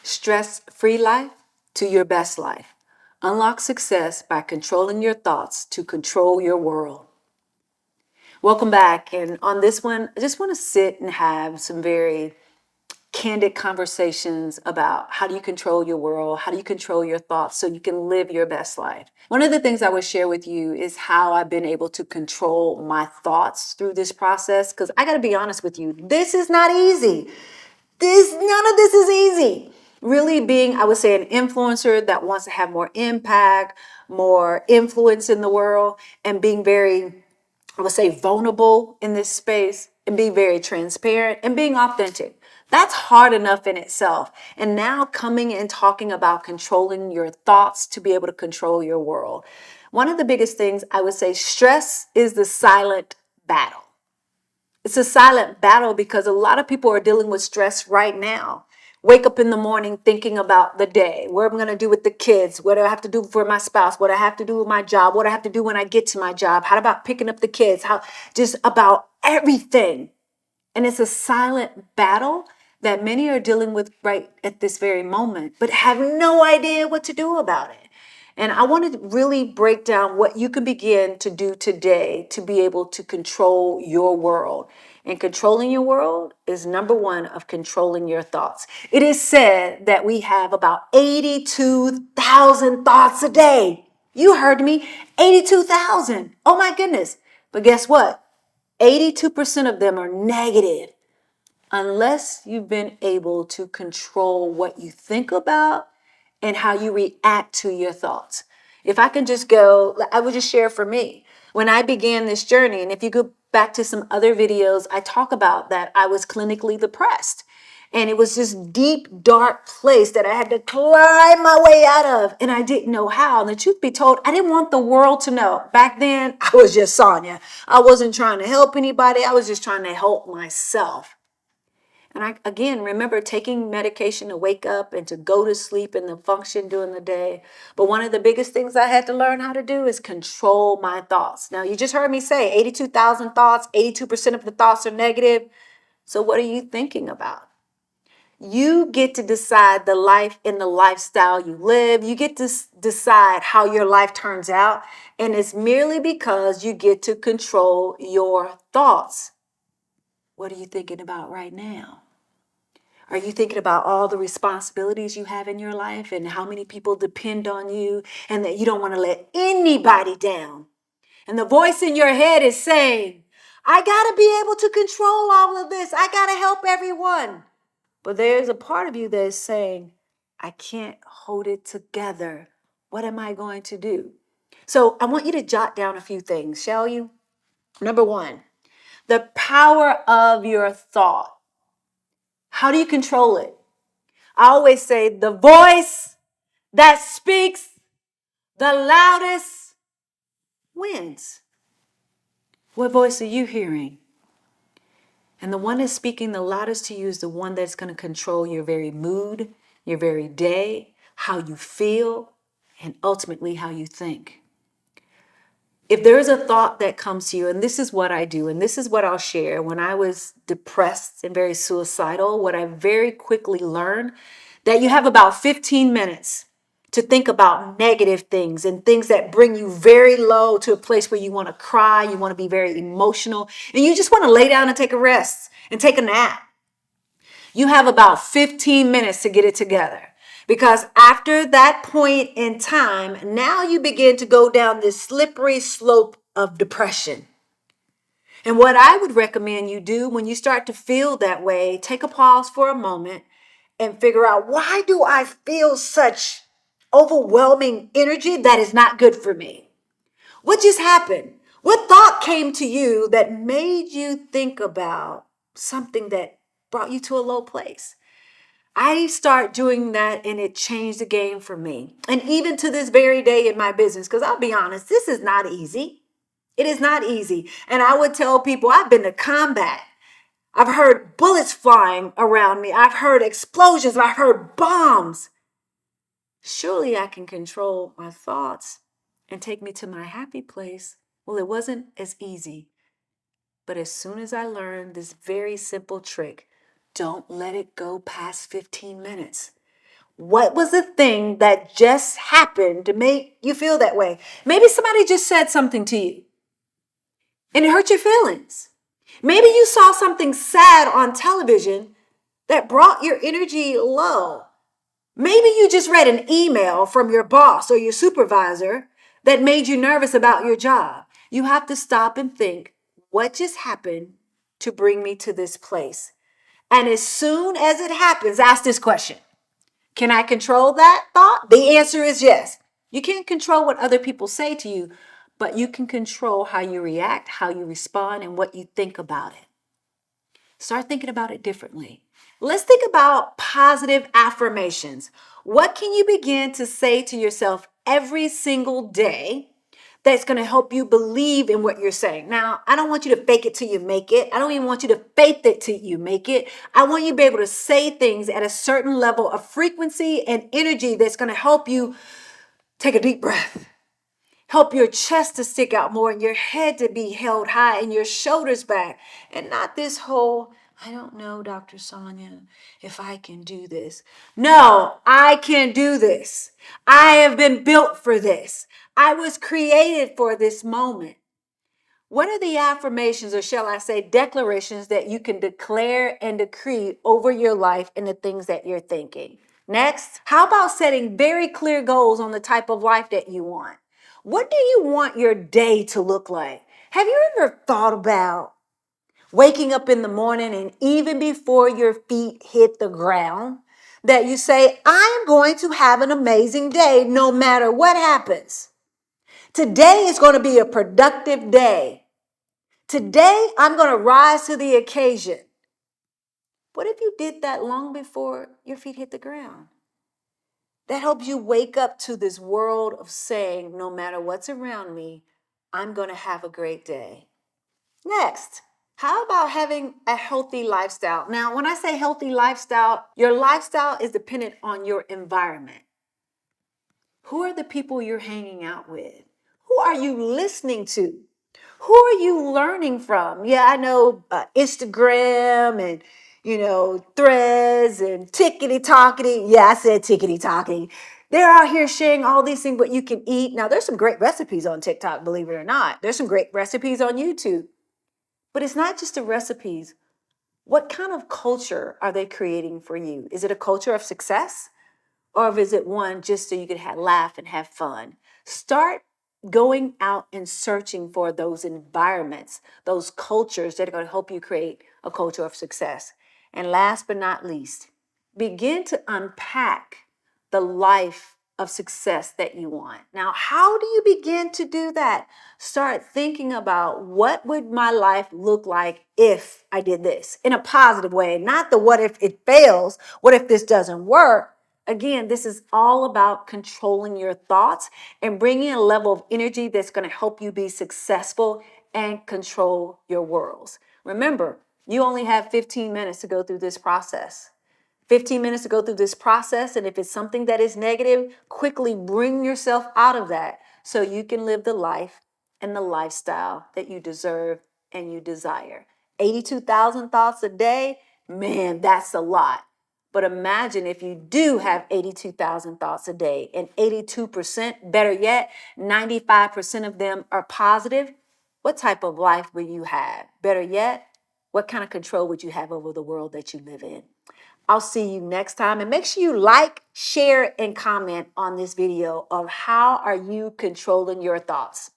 Stress-free life to your best life. Unlock success by controlling your thoughts to control your world. Welcome back. And on this one, I just want to sit and have some very candid conversations about how do you control your world? How do you control your thoughts so you can live your best life? One of the things I would share with you is how I've been able to control my thoughts through this process. Because I got to be honest with you, this is not easy. None of this is easy. Really being, I would say, an influencer that wants to have more impact, more influence in the world, and being very, I would say, vulnerable in this space and being very transparent and being authentic. That's hard enough in itself. And now coming and talking about controlling your thoughts to be able to control your world. One of the biggest things I would say, stress is the silent battle. It's a silent battle because a lot of people are dealing with stress right now. Wake up in the morning thinking about the day, what I'm going to do with the kids, what do I have to do for my spouse, what I have to do with my job, what I have to do when I get to my job, how about picking up the kids, how just about everything. And it's a silent battle that many are dealing with right at this very moment, but have no idea what to do about it. And I want to really break down what you can begin to do today to be able to control your world. And controlling your world is number one of controlling your thoughts. It is said that we have about 82,000 thoughts a day. You heard me, 82,000. Oh my goodness. But guess what? 82% of them are negative. Unless you've been able to control what you think about and how you react to your thoughts. If I can just go, I would just share for me. When I began this journey, and if you go back to some other videos, I talk about that I was clinically depressed. And it was this deep, dark place that I had to climb my way out of. And I didn't know how. And the truth be told, I didn't want the world to know. Back then, I was just Sonya. I wasn't trying to help anybody. I was just trying to help myself. And I, again, remember taking medication to wake up and to go to sleep and to function during the day. But one of the biggest things I had to learn how to do is control my thoughts. Now, you just heard me say 82,000 thoughts, 82% of the thoughts are negative. So what are you thinking about? You get to decide the life and the lifestyle you live. You get to decide how your life turns out. And it's merely because you get to control your thoughts. What are you thinking about right now? Are you thinking about all the responsibilities you have in your life and how many people depend on you and that you don't want to let anybody down? And the voice in your head is saying, I got to be able to control all of this. I got to help everyone. But there's a part of you that is saying, I can't hold it together. What am I going to do? So I want you to jot down a few things, shall you? Number one, the power of your thought. How do you control it? I always say the voice that speaks the loudest wins. What voice are you hearing? And the one that's speaking the loudest to you is the one that's going to control your very mood, your very day, how you feel, and ultimately how you think. If there is a thought that comes to you, and this is what I do, and this is what I'll share, when I was depressed and very suicidal, what I very quickly learned, that you have about 15 minutes to think about negative things and things that bring you very low to a place where you want to cry, you want to be very emotional, and you just want to lay down and take a rest and take a nap. You have about 15 minutes to get it together. Because after that point in time, now you begin to go down this slippery slope of depression. And what I would recommend you do when you start to feel that way, take a pause for a moment and figure out, why do I feel such overwhelming energy that is not good for me? What just happened? What thought came to you that made you think about something that brought you to a low place? I start doing that and it changed the game for me. And even to this very day in my business, because I'll be honest, this is not easy. It is not easy. And I would tell people I've been to combat. I've heard bullets flying around me. I've heard explosions. I've heard bombs. Surely I can control my thoughts and take me to my happy place. Well, it wasn't as easy. But as soon as I learned this very simple trick, don't let it go past 15 minutes. What was the thing that just happened to make you feel that way? Maybe somebody just said something to you and it hurt your feelings. Maybe you saw something sad on television that brought your energy low. Maybe you just read an email from your boss or your supervisor that made you nervous about your job. You have to stop and think, what just happened to bring me to this place? And as soon as it happens, ask this question. Can I control that thought? The answer is yes. You can't control what other people say to you, but you can control how you react, how you respond, and what you think about it. Start thinking about it differently. Let's think about positive affirmations. What can you begin to say to yourself every single day that's going to help you believe in what you're saying? Now, I don't want you to fake it till you make it. I don't even want you to faith it till you make it. I want you to be able to say things at a certain level of frequency and energy that's going to help you take a deep breath. Help your chest to stick out more and your head to be held high and your shoulders back. And not this whole, I don't know, Dr. Sonia, if I can do this. No, I can do this. I have been built for this. I was created for this moment. What are the affirmations, or shall I say declarations, that you can declare and decree over your life and the things that you're thinking? Next, how about setting very clear goals on the type of life that you want? What do you want your day to look like? Have you ever thought about waking up in the morning and even before your feet hit the ground, that you say, I'm going to have an amazing day no matter what happens? Today is going to be a productive day. Today, I'm going to rise to the occasion. What if you did that long before your feet hit the ground? That helps you wake up to this world of saying, no matter what's around me, I'm going to have a great day. Next, how about having a healthy lifestyle? Now, when I say healthy lifestyle, your lifestyle is dependent on your environment. Who are the people you're hanging out with? Who are you listening to? Who are you learning from? Yeah, I know Instagram and, Threads and tickety tockety. Yeah, I said tickety tockety. They're out here sharing all these things, what you can eat. Now, there's some great recipes on TikTok, believe it or not. There's some great recipes on YouTube. But it's not just the recipes. What kind of culture are they creating for you? Is it a culture of success? Or is it one just so you can laugh and have fun? Start going out and searching for those environments, those cultures that are going to help you create a culture of success. And last but not least, begin to unpack the life of success that you want. Now, how do you begin to do that? Start thinking about, what would my life look like if I did this in a positive way, not the what if it fails, what if this doesn't work. Again, this is all about controlling your thoughts and bringing a level of energy that's going to help you be successful and control your worlds. Remember, you only have 15 minutes to go through this process. 15 minutes to go through this process. And if it's something that is negative, quickly bring yourself out of that so you can live the life and the lifestyle that you deserve and you desire. 82,000 thoughts a day, man, that's a lot. But imagine if you do have 82,000 thoughts a day and 82%, better yet, 95% of them are positive. What type of life will you have? Better yet, what kind of control would you have over the world that you live in? I'll see you next time, and make sure you like, share, and comment on this video of how are you controlling your thoughts.